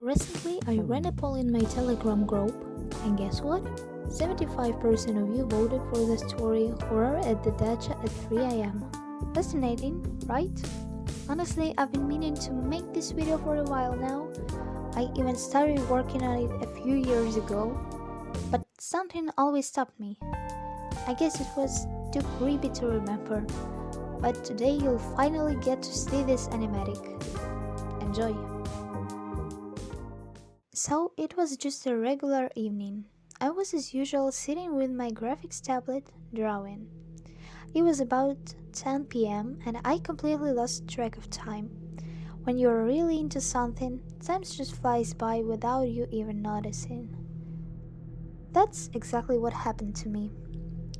Recently, I ran a poll in my Telegram group, and guess what? 75% of you voted for the story Horror at the Dacha at 3 am. Fascinating, right? Honestly, I've been meaning to make this video for a while now. I even started working on it a few years ago, but something always stopped me. I guess it was too creepy to remember, but today you'll finally get to see this animatic. Enjoy! So it was just a regular evening. I was as usual sitting with my graphics tablet drawing. It was about 10 p.m. and I completely lost track of time. When you're really into something, time just flies by without you even noticing. That's exactly what happened to me.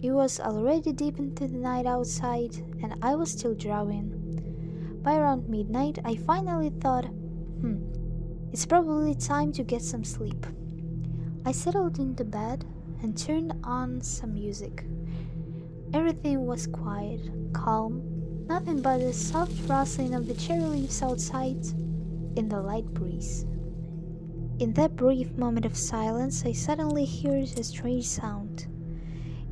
It was already deep into the night outside and I was still drawing. By around midnight, I finally thought, it's probably time to get some sleep. I settled into bed and turned on some music. Everything was quiet, calm, nothing but the soft rustling of the cherry leaves outside in the light breeze. In that brief moment of silence, I suddenly heard a strange sound.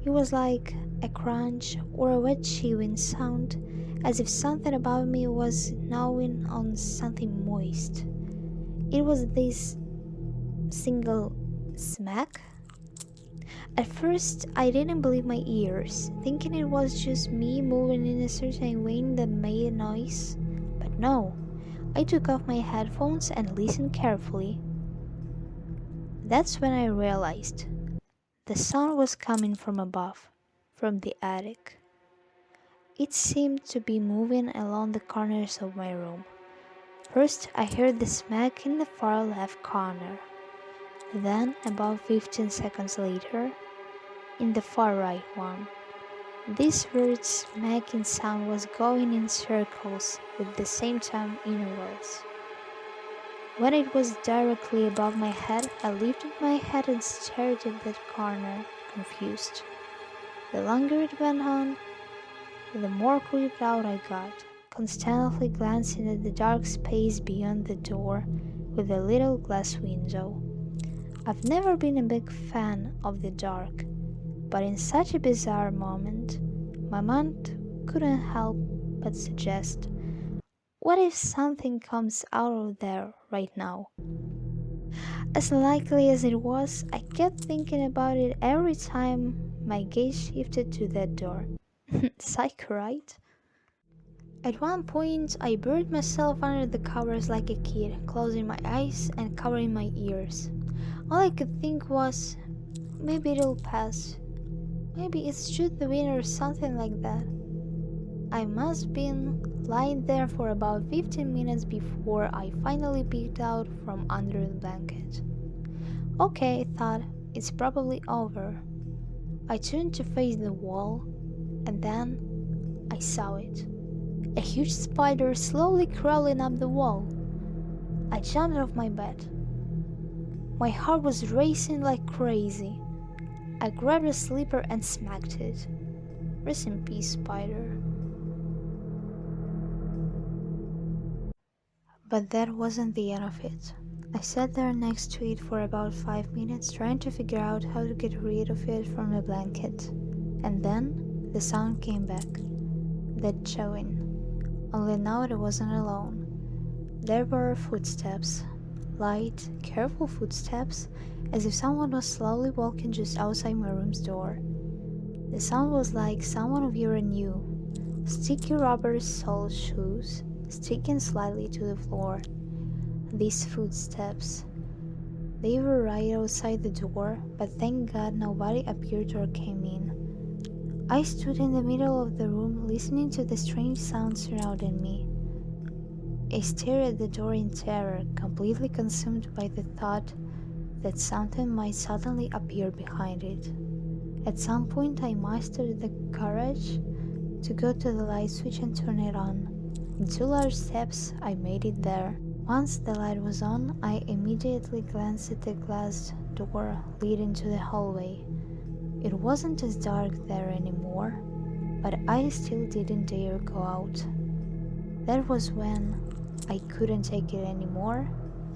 It was like a crunch or a wet chewing sound, as if something above me was gnawing on something moist. It was this single smack. At first, I didn't believe my ears, thinking it was just me moving in a certain way that made a noise. But no, I took off my headphones and listened carefully. That's when I realized the sound was coming from above, from the attic. It seemed to be moving along the corners of my room. First, I heard the smack in the far left corner. Then, about 15 seconds later, in the far right one. This weird smacking sound was going in circles with the same time intervals. When it was directly above my head, I lifted my head and stared at that corner, confused. The longer it went on, the more creeped out I got, constantly glancing at the dark space beyond the door with the little glass window. I've never been a big fan of the dark, but in such a bizarre moment, my mind couldn't help but suggest, what if something comes out of there right now? As likely as it was, I kept thinking about it every time my gaze shifted to that door. Psych, right? At one point, I buried myself under the covers like a kid, closing my eyes and covering my ears. All I could think was, maybe it'll pass. Maybe it's just the wind or something like that. I must been lying there for about 15 minutes before I finally peeked out from under the blanket. Okay, I thought, it's probably over. I turned to face the wall, and then I saw it. A huge spider slowly crawling up the wall. I jumped off my bed. My heart was racing like crazy. I grabbed a slipper and smacked it. Rest in peace, spider. But that wasn't the end of it. I sat there next to it for about 5 minutes trying to figure out how to get rid of it from the blanket. And then the sound came back. That chewing. Only now it wasn't alone. There were footsteps. Light, careful footsteps, as if someone was slowly walking just outside my room's door. The sound was like someone wearing new, sticky rubber sole shoes, sticking slightly to the floor. These footsteps. They were right outside the door, but thank God nobody appeared or came in. I stood in the middle of the room listening to the strange sounds surrounding me. I stared at the door in terror, completely consumed by the thought that something might suddenly appear behind it. At some point I mustered the courage to go to the light switch and turn it on. In 2 large steps I made it there. Once the light was on, I immediately glanced at the glass door leading to the hallway. It wasn't as dark there anymore, but I still didn't dare go out. That was when I couldn't take it anymore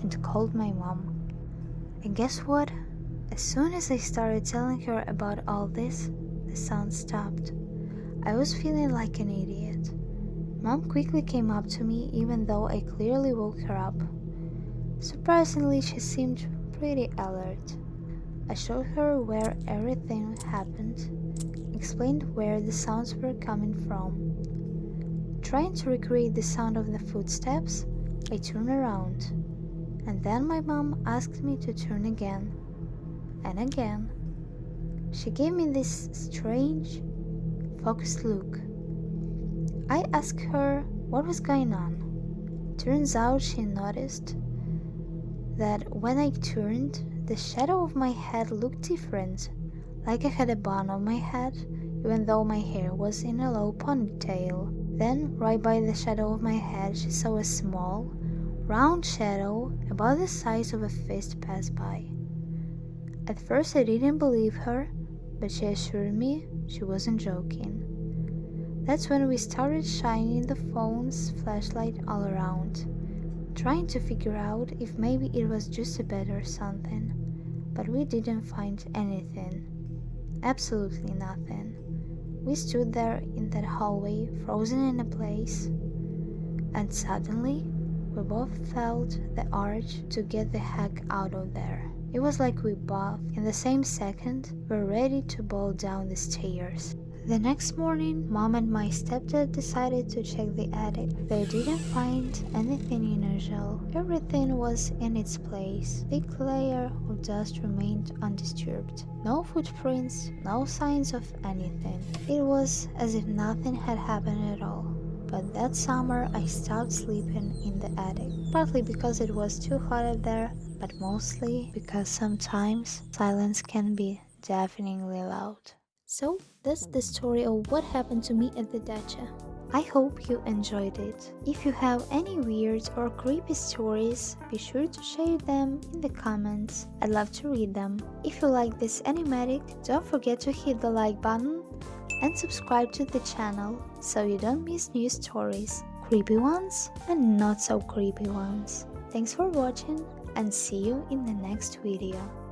and called my mom. And guess what? As soon as I started telling her about all this, the sound stopped. I was feeling like an idiot. Mom quickly came up to me even though I clearly woke her up. Surprisingly, she seemed pretty alert. I showed her where everything happened, explained where the sounds were coming from. Trying to recreate the sound of the footsteps, I turned around, and then my mom asked me to turn again, and again. She gave me this strange, focused look. I asked her what was going on. Turns out she noticed that when I turned, the shadow of my head looked different, like I had a bun on my head, even though my hair was in a low ponytail. Then, right by the shadow of my head, she saw a small, round shadow about the size of a fist pass by. At first I didn't believe her, but she assured me she wasn't joking. That's when we started shining the phone's flashlight all around, trying to figure out if maybe it was just a bed or something, but we didn't find anything. Absolutely nothing. We stood there in that hallway, frozen in a place, and suddenly we both felt the urge to get the heck out of there. It was like we both, in the same second, were ready to bolt down the stairs. The next morning, Mom and my stepdad decided to check the attic. They didn't find anything unusual. Everything was in its place. Thick layer of dust remained undisturbed. No footprints, no signs of anything. It was as if nothing had happened at all. But that summer I stopped sleeping in the attic, partly because it was too hot up there, but mostly because sometimes silence can be deafeningly loud. So that's the story of what happened to me at the dacha. I hope you enjoyed it. If you have any weird or creepy stories, be sure to share them in the comments. I'd love to read them. If you like this animatic, don't forget to hit the like button and subscribe to the channel so you don't miss new stories, creepy ones and not so creepy ones. Thanks for watching and see you in the next video.